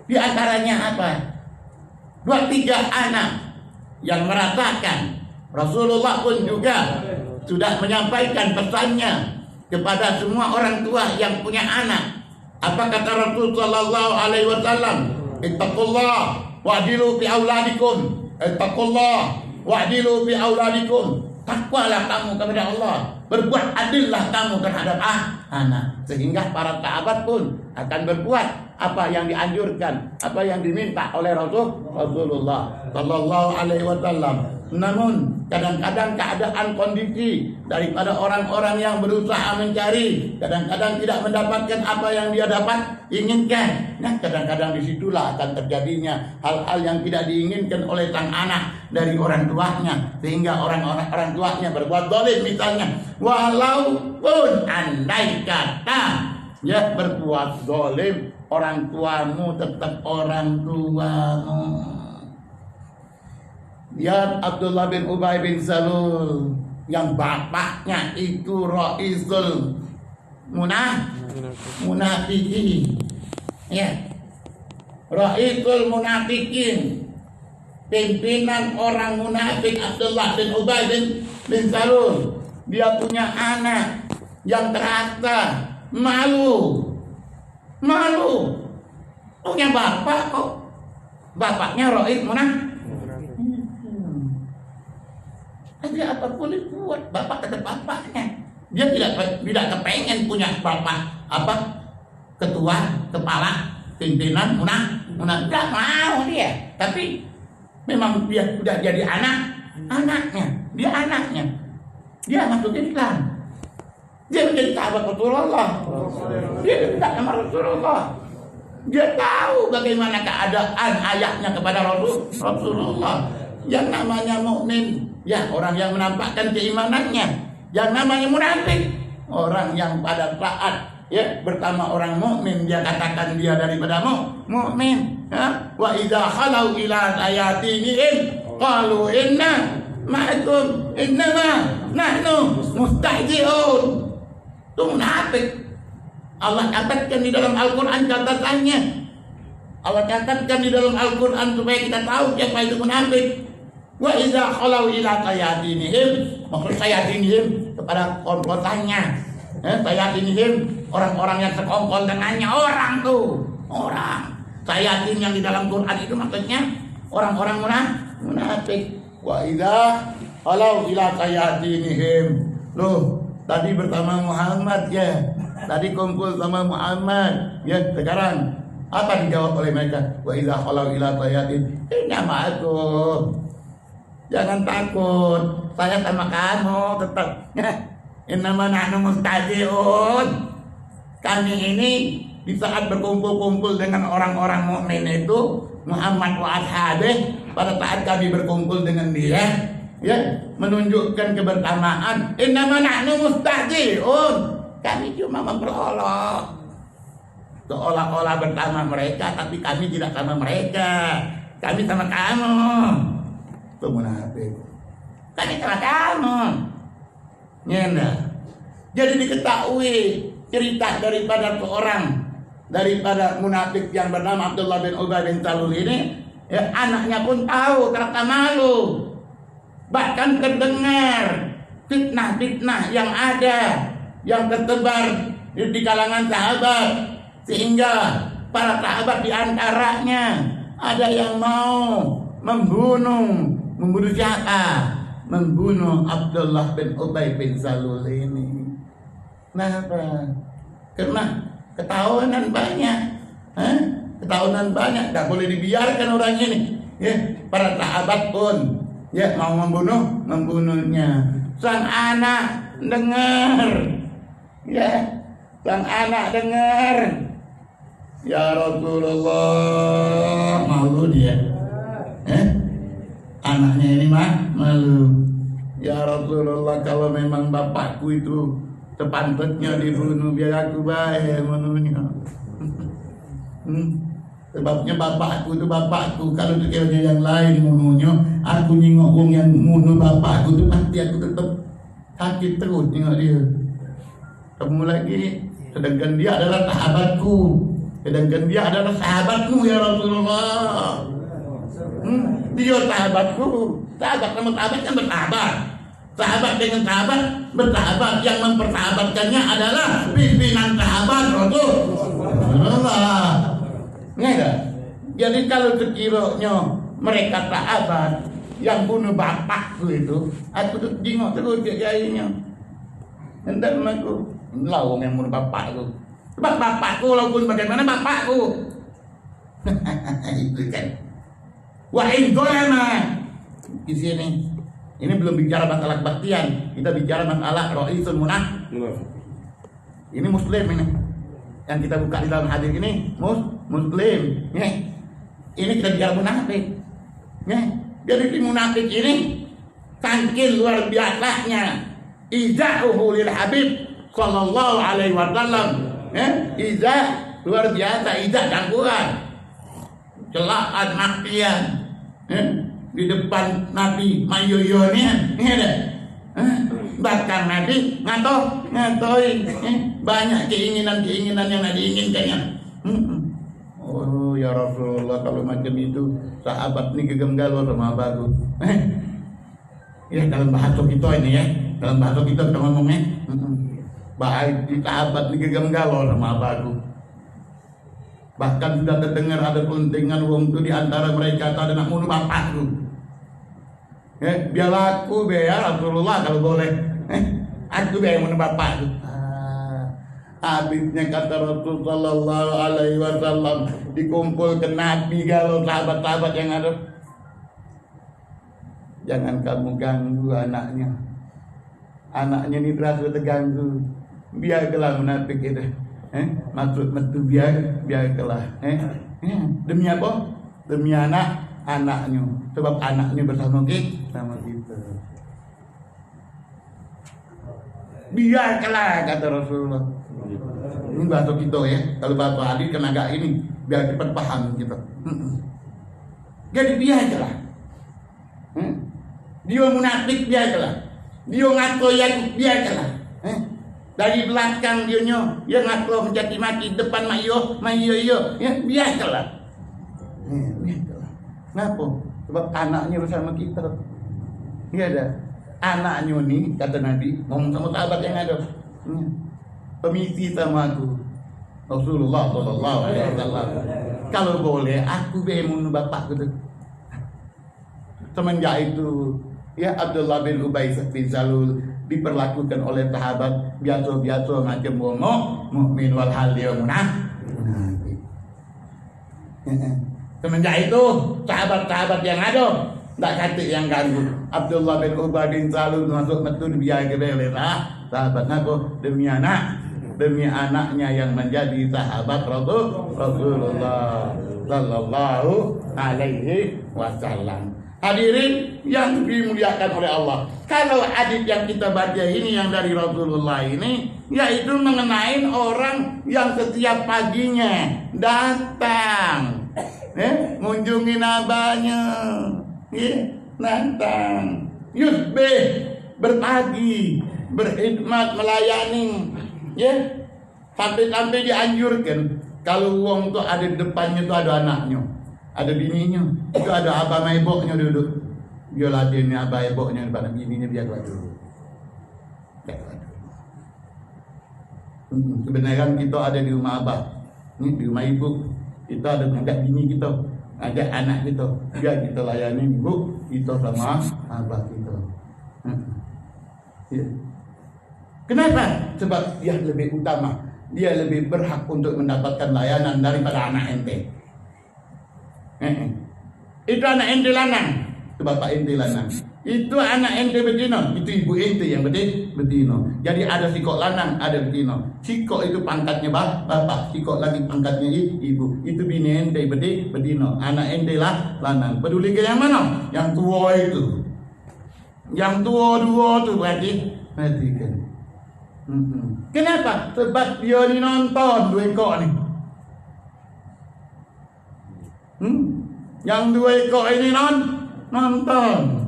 Di antaranya apa? 2-3 anak yang merasakan. Rasulullah pun juga sudah menyampaikan pesannya kepada semua orang tua yang punya anak. Apa kata Rasul sallallahu alaihi wasallam? Ittaqullah wa'dilu fi auladikum. Ittaqullah wa'dilu fi auladikum. Takwalah kamu kepada Allah, berbuat adillah kamu terhadap anak. Sehingga para sahabat pun akan berbuat apa yang dianjurkan, apa yang diminta oleh Rasulullah sallallahu alaihi wasallam. Namun kadang-kadang keadaan kondisi daripada orang-orang yang berusaha mencari, kadang-kadang tidak mendapatkan apa yang dia inginkan. Nah, kadang-kadang disitulah akan terjadinya hal-hal yang tidak diinginkan oleh sang anak dari orang tuanya, sehingga orang tuanya berbuat zalim misalnya. Walaupun andai kata ya berbuat zalim, orang tuamu tetap orang tuamu. Ya Abdullah bin Ubay bin Salul yang bapaknya itu Raisul Munafikin. Ya. Raisul Munafikin. Pimpinan orang munafik Abdullah bin Ubay bin Salul. Dia punya anak yang terasa malu. Punya bapak kok. Bapaknya Raisul Munafikin. Dia apa boleh buat, bapak tetap bapaknya. Dia tidak kepengen punya bapak ketua, kepala, pimpinan, tidak mau dia. Tapi memang dia sudah jadi anaknya. Dia masuk Islam. Dia menjadi sahabat Rasulullah. Dia dekat sama Rasulullah. Dia tahu bagaimana keadaan ayahnya kepada Rasulullah. Yang namanya mukmin, ya orang yang menampakkan keimanannya. Yang namanya munafik, orang yang pada saat ya bersama orang mukmin dia katakan dia daripada mukmin. Ya? Wa idza khalau ila ayatinihim qalu inna ma'akum innama nahnu mustahzi'un. Itu munafik. Allah katakan di dalam Al-Qur'an catatannya. Allah katakan di dalam Al-Qur'an supaya kita tahu siapa itu munafik. Wa idza khalau ila sayatinihim, maksud sayatinihim kepada komplotannya. Sayatinihim orang-orang yang sekongkol dengannya, orang. Sayatin yang di dalam Quran itu maksudnya orang-orang munafik. Wa idza khalau ila sayatinihim. Loh, tadi bersama Muhammad ya. Tadi kumpul sama Muhammad ya, sekarang apa dijawab oleh mereka? Wa idza khalau ila sayatin, inna ma'akum. Jangan takut, saya sama kamu tetap. Innama nahnu mustahzi'un. Kami ini di saat berkumpul-kumpul dengan orang-orang mukmin itu, Muhammad wa ashabih, pada saat kami berkumpul dengan dia, ya, menunjukkan kebersamaan. Innama nahnu mustahzi'un. Kami cuma memperolok. Seolah-olah bersama mereka, tapi kami tidak sama mereka. Kami sama kamu. Itu munafik. Kami sama kamu. Nyenda. Jadi diketahui cerita daripada munafik yang bernama Abdullah bin Ubay bin Salul ini, ya, anaknya pun tahu terasa malu. Bahkan terdengar fitnah-fitnah yang ada, yang tersebar di kalangan sahabat, sehingga para sahabat di antaranya ada yang mau membunuh siapa? Membunuh Abdullah bin Ubay bin Salul ini. Kenapa? Karena ketahuan banyak. Ketahuan banyak, tak boleh dibiarkan orang ini. Ya, para sahabat pun ya mau membunuhnya. Sang anak dengar. Ya, sang anak dengar. Ya Rasulullah, malu dia. Anaknya ini malu. Ya Rasulullah, kalau memang bapakku itu sepatutnya dibunuh, biar aku baik menunya. Sebabnya bapakku itu bapakku. Kalau sekiranya yang lain bunuhnya, aku nyingok wong yang bunuh bapakku itu, pasti aku tetap sakit terus tengok dia. Kamu lagi, sedangkan dia adalah sahabatku, sedangkan dia adalah sahabatmu ya Rasulullah. Dia sahabatku. Sahabat sama sahabat kan bersahabat. Sahabat dengan sahabat bersahabat. Yang mempersahabatkannya adalah pimpinan sahabat Rasulullah. Nggak? Jadi kalau sekiranya mereka sahabat yang bunuh bapakku itu, aku tuh jingok terus kayaknya. Hendak aku lawang yang bunuh bapakku. Sebab bapakku walaupun bagaimana bapakku. Itu kan. Wa in zalama di sini Ini belum bicara masalah kebaktian, kita bicara masalah ra'isul Munafik. ini muslim ini. Yang kita buka di dalam hadis ini muslim. Ya. Ini kita bicara munafik. Ya. Jadi si munafik ini saking luar biasanya iza'uhu lil Habib sallallahu alaihi wasallam. Ya. Iza' luar biasa, iza' gangguan. Celaan makian. Ya. Di depan Nabi mayoyonya, ya. Bahkan Nabi ngatoin banyak keinginan-keinginan yang Nabi inginkan. Oh ya Rasulullah, kalau macam itu sahabat ini gegem-galo sama bagus. Ya dalam bahasa kita ini ya, dalam bahasa kita ngomongnya baik di sahabat ini gegem-galo sama bagus. Bahkan sudah terdengar ada kelentingan wong itu di antara mereka ada nak bunuh bapak tu. Biar aku be ya Rasulullah kalau boleh. Aku be yang bunuh bapak tu. Habisnya kata Rasul sallallahu alaihi wasallam dikumpulkan Nabi kalau sahabat-sahabat yang ada. Jangan kamu ganggu anaknya. Anaknya ini terasa terganggu. Biarlah munafik itu. Maksud metu biarlah. Demi apa? Demi anaknya. Sebab anaknya bersama kita. Biarlah kata Rasulullah. Ini bahasa kita ya. Kalau bahasa hadis kan agak ini biar cepat paham kita. Jadi biarlah. Dia munafik biarlah. Dia ngaku yang biarlah. Dari belakang dia ngaku menjadi mati depan mayo ya biarlah. Biarlah. Kenapa? Sebab anaknya bersama kita. Iya ada. Anaknya ni kata Nabi ngomong sama sahabat yang ada. Permisi sama aku. Rasulullah sallallahu alaihi wasallam. Kalau boleh aku bemun bapak gitu. Semenjak itu ya Abdullah bin Ubay bin Salul diperlakukan oleh sahabat biasa-biasa macam mukmin walhal dia munafik. Semenjak itu sahabat-sahabat yang ada tak kata yang ganggu. Abdullah bin Ubay bin Salul masuk metu biar oleh sahabat aku demi anaknya yang menjadi sahabat Rasulullah sallallahu alaihi wasallam. Hadirin yang dimuliakan oleh Allah. Kalau hadis yang kita baca ini yang dari Rasulullah ini yaitu mengenai orang yang setiap paginya datang mengunjungi nabanya, datang yusbih berpagi berkhidmat melayani, sampai dianjurkan kalau uang tu ada depannya tu ada anaknya, ada bininya, itu ada abah maiboknya duduk. Dia ladin abah maiboknya depan bininya biarlah dulu. Kebenaran kita ada di rumah abah, ni di rumah ibu. Kita ada ngajak bini kita, ngajak anak kita, biar kita layani ibu kita sama abah kita. Kenapa? Sebab dia lebih utama, dia lebih berhak untuk mendapatkan layanan daripada anak ente. Itu anak ente lanang, itu bapak ente lanang. Itu anak ente betina, itu ibu ente yang betina. Jadi ada sikok lanang, ada betina. Sikok itu pangkatnya bapak, sikok lagi pangkatnya ibu. Itu bini ente betina, anak ente lah lanang. Peduli ke yang mana? Yang tua itu. Yang tua tu berarti kan. Kenapa? Sebab dia ni nonton dua ekor ni. Yang dua ekor ini nonton.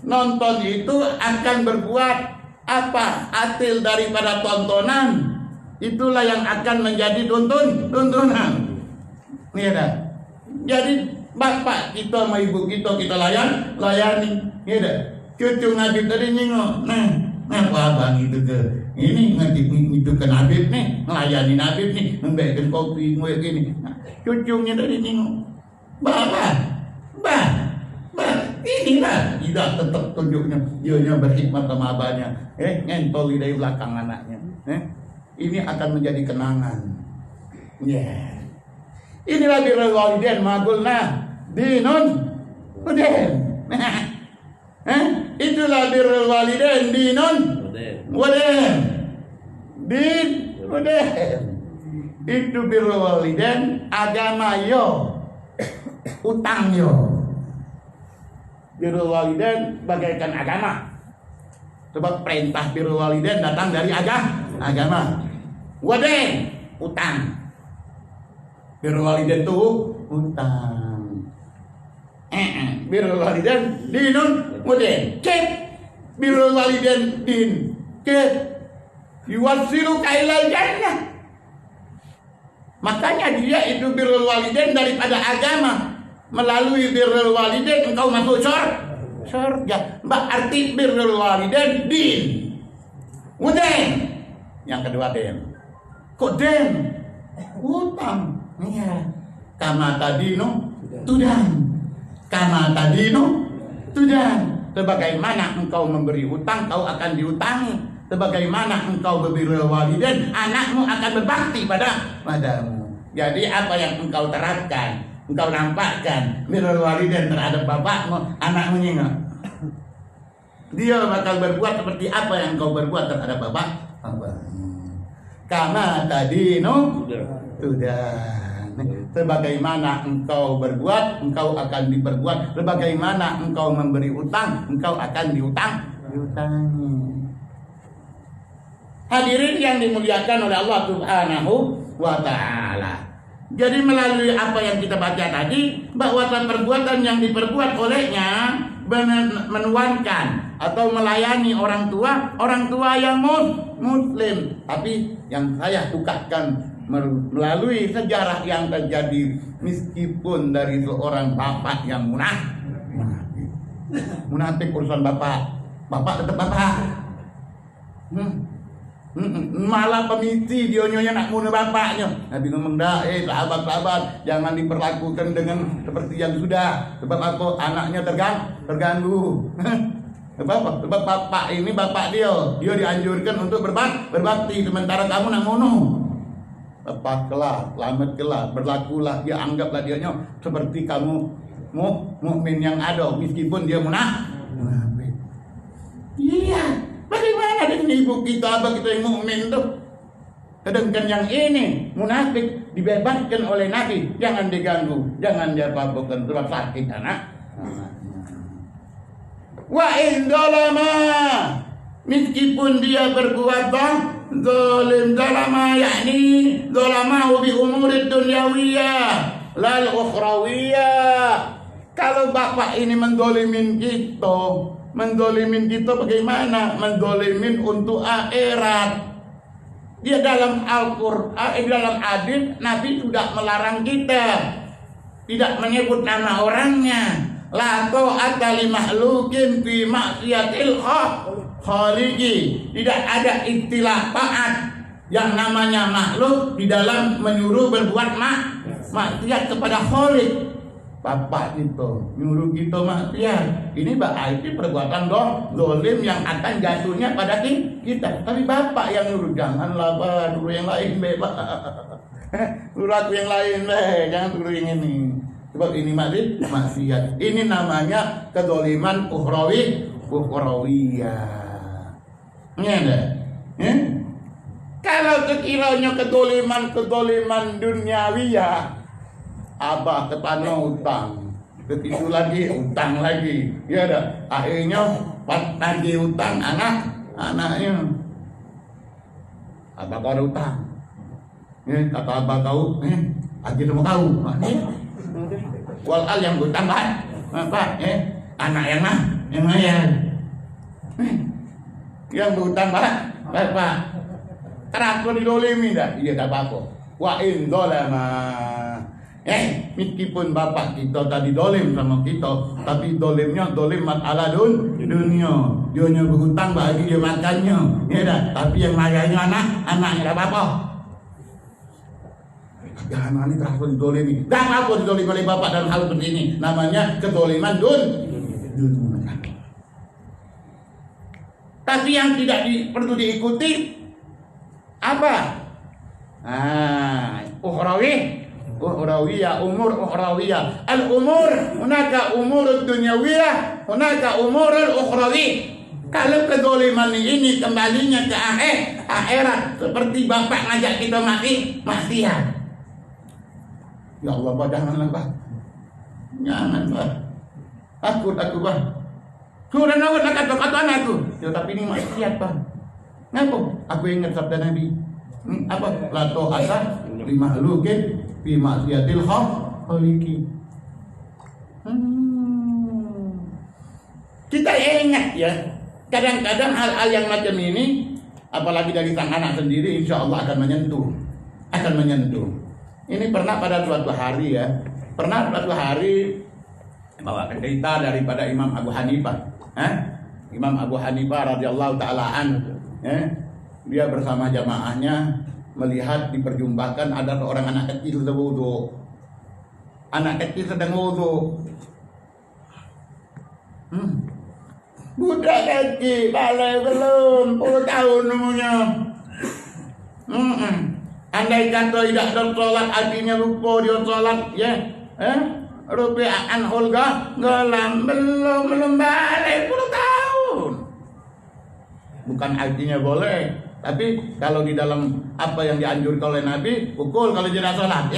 Nonton itu akan berbuat apa? Hasil daripada tontonan itulah yang akan menjadi tontonan. Ni dah. Jadi bapak kita sama ibu kita layani. Ni dah. Cucu Habib tadi nengok. Apa abang itu ke? Ini itu ke Habib nih, melayani Habib nih, membaikkan kopi, muat gini. Cucunya tadi nengok. Bah, inilah tidak tetap tunjuknya. Dia berkhidmat sama abahnya. Ngentoli dari belakang anaknya. Ini akan menjadi kenangan. Inilah birrul walidain magulna dinun. Itulah birrul walidain dinun waden. Din waden. Itu birrul walidain agama yo, utang yo. Birrul walidain bagaikan agama. Sebab perintah birrul walidain datang dari agama. Waden utang. Birrul walidain itu utang. Birrul walidain dinun waden. Cep birrul walidain din. Cep yuwasiluka ilal jannah. Makanya dia itu birrul walidain daripada agama. Melalui birrul walidain engkau masuk surga. Berarti birrul walidain din. Waden. Yang kedua den. Kok den? Utang. Iya. Kama tadino tudan. Kama tadino tudan. Sebagaimana engkau memberi utang, kau akan diutangi. Sebagaimana engkau berbirrul walidain, anakmu akan berbakti padamu. Jadi apa yang engkau terapkan, engkau nampakkan birrul walidain terhadap bapakmu, anakmu nyengok. Dia bakal berbuat seperti apa yang engkau berbuat terhadap bapak. Kama tadino tudan. Sebagaimana engkau berbuat, engkau akan diperbuat. Sebagaimana engkau memberi utang, engkau akan diutangi. Hadirin yang dimuliakan oleh Allah Subhanahu wa ta'ala. Jadi melalui apa yang kita baca tadi, bahwa perbuatan yang diperbuat olehnya menuankan atau melayani orang tua yang muslim. Tapi yang saya bukakan melalui sejarah yang terjadi, meskipun dari seorang bapak yang munafik urusan bapak tetap bapak. Malah pemiti dia nyonya nak bunuh bapaknya. Nabi ngomong dah, sahabat-sahabat, jangan diperlakukan dengan seperti yang sudah. Sebab apa? Anaknya terganggu. Sebab bapak ini bapak dia dianjurkan untuk berbakti, sementara kamu nak bunuh. Lepas kelak, selamat kelak, berlakulah dia, anggaplah dia seperti kamu mukmin yang ada, meskipun dia munafik. Iya. Bagaimana dengan ibu kita, abah kita yang mukmin tuh? Sedangkan yang ini munafik dibebaskan oleh Nabi, jangan diganggu, jangan dia pabukan terus sakit anak. Wa in dolama, meskipun dia berbuat zalim, dolama yakni dolama bi umurid dunyawiyah lal ukhrawiyah. Kalau bapak ini mendolimin kita bagaimana? Mendolimin untuk akhirat. Dia dalam Al-Quran, dalam hadis Nabi sudah melarang kita tidak menyebut nama orangnya. La ta'ata li makhlukin fi maksiatil khaliqi. Tidak ada istilah taat yang namanya makhluk di dalam menyuruh berbuat maksiat kepada Khaliq. Bapak itu nyuruh kita maksiat, ini berarti perbuatan dolim yang akan jatuhnya pada kita. Tapi bapak yang nyuruh, janganlah pak, suruh yang lain bebas, suruh aku yang lain jangan suruh yang ini. Sebab ini maksiat. Ini namanya kedoliman ukhrawiyah. Ini ada. Kalau sekiranya kedoliman duniawiyah, abah ketana utang, ketisu lagi utang lagi, ya dah. Akhirnya pas tagih utang anaknya, abah kau ada utang, kata abah kau, aja sama kau, walal yang utang pak, anak yang yang berutang pak, terang kau didolimi dah, iya tak apa-apa. Wa in dolama. Meskipun bapak kita tadi dolim sama kita, tapi dolimnya dolim masalah dunia. Dia berhutang bagi dia makannya, ya dah. Tapi yang layarnya anaknya tak apa-apa. Jangan ini terlalu didolimi. Tak apa didolimi oleh bapak dalam hal seperti ini. Namanya kedoliman dunia. Tapi yang tidak perlu diikuti apa? ukhrawiyah, umur ukhrawiyah. Al-umur, hunaka umur dunyawiyah, hunaka umur ukhrawi. Kalau kezaliman ini kembalinya ke akhirat, seperti bapak ngajak kita mati, maksiat. Ya Allah, Bah, janganlah, Bah. Jangan, Bah. Takut aku, Bah. Sudah nak kata-kata anakku. Ya, tapi ini maksiat, Bah. Ngapa? Aku ingat sabda Nabi. Apa? La ta'ata li makhluqin fi maksiatil khaliqi. Kita ingat ya. Kadang-kadang hal-hal yang macam ini, apalagi dari sang anak sendiri, insya Allah akan menyentuh. Ini pernah pada suatu hari ya. Pernah suatu hari bawakan cerita daripada Imam Abu Hanifah. Imam Abu Hanifah radhiyallahu taala anhu. Dia bersama jamaahnya melihat diperjumpakan ada seorang anak kecil sedang wudu. Budak kecil, balik belum 10 tahun umurnya. Andai kata tidak tersolat, artinya lupa dia solat, ya. Rupiah Holga gelam belum balik 10 tahun. Bukan artinya boleh, tapi kalau di dalam apa yang dianjurkan oleh Nabi, pukul kalau tidak sholat,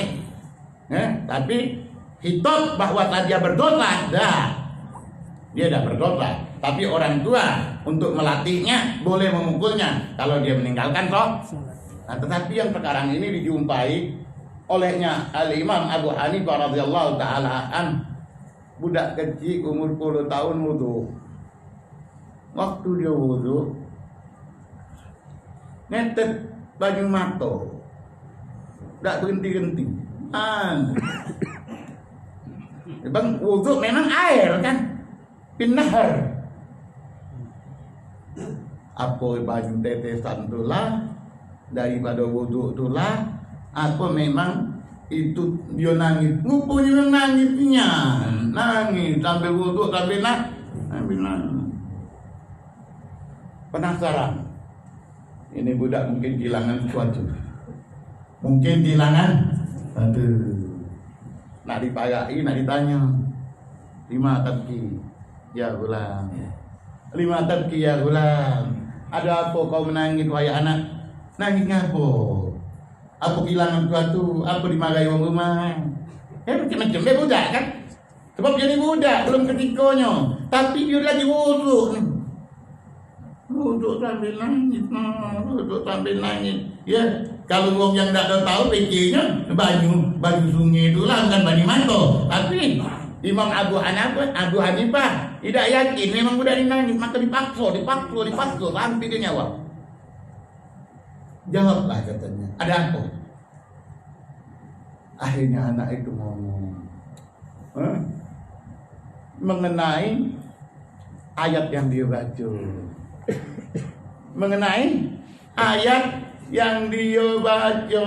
ya. Tapi hitop bahwa dia berdosa, dia dah berdosa. Tapi orang tua untuk melatihnya boleh memukulnya kalau dia meninggalkan sholat. Nah, tetapi yang sekarang ini dijumpai olehnya Al-Imam Abu Hanifah radhiyallahu taala an, budak kecil umur 10 tahun wudu. Waktu dia wudu, ngetet baju mato, tak berhenti-henti. Bang, wudu memang air kan, pinahar. Apa baju tetesan itulah daripada wudu itulah, apa memang itu dia nangis. Rupanya nangisnya, nangis sambil wudu sambil nangis. Penasaran. Ini budak mungkin kehilangan sesuatu. Nak dipayai, nak ditanya. 5 tabki, ya gulam. 5 tabki ya gulam. Ada apa kau menangis wahai anak? Nangis ngapa? Apa kehilangan sesuatu? Apa dimarahi orang rumah? Macam-macam dia budak kan? Sebab dia ni budak, belum ketikanya. Tapi dia lagi wudu. Wudu sambil nangis. Ya, kalau orang yang tak tahu fikirnya baju sungai itulah bukan baju manto. Tapi Imam Abu Hanifah tidak yakin memang budak ini nangis, maka dipaksa sampai dia nyawa. Jawablah katanya, ada apa? Akhirnya anak itu ngomong mengenai ayat yang dia baca. Mengenai ayat yang dia baca.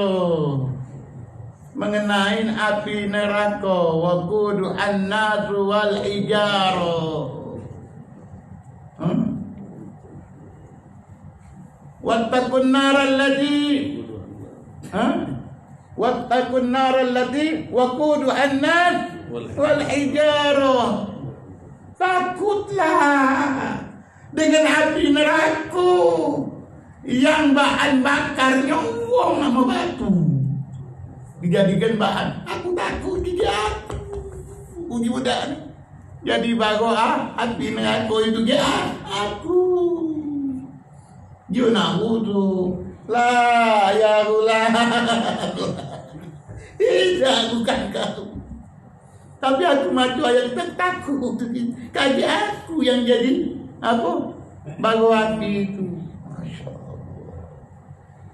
Mengenai api neraka, waqudu an-nasu wal hijara. Wattaqun naral lati waqudu an-nas wal hijara. Takutlah dengan api neraka yang bahan bakarnya uang sama batu. Dijadikan bahan. Aku takut dia. Puji budak. Jadi bago api neraka itu dia aku. Dia nak wudu. La ya gulam. Tidak, bukan kau. Tapi aku maju ayat takut. Kaji aku yang jadi apa? Bago api itu.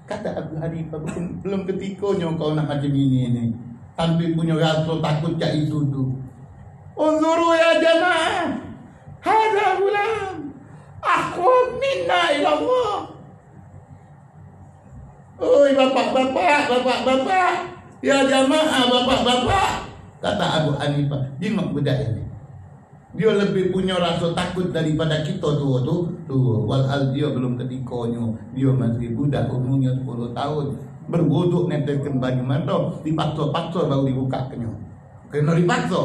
Kata Abu Hanifah, belum ketikanya kau nak macam ini. Sampai punya rasa takut cak itu tu. Unzuru ya jamaah, hada gulam akhwab minna ila Allah. Oi bapak-bapak, ya jamaah bapak-bapak. Kata Abu Hanifah, jimat budak ini. Dia lebih punya rasa takut daripada kita tu. Walhal dia belum ketikanya. Dia masih budak umurnya 10 tahun. berwuduk netekeun baju mah dipaksa-paksa baru dibuka kenyo. Kena dipaksa.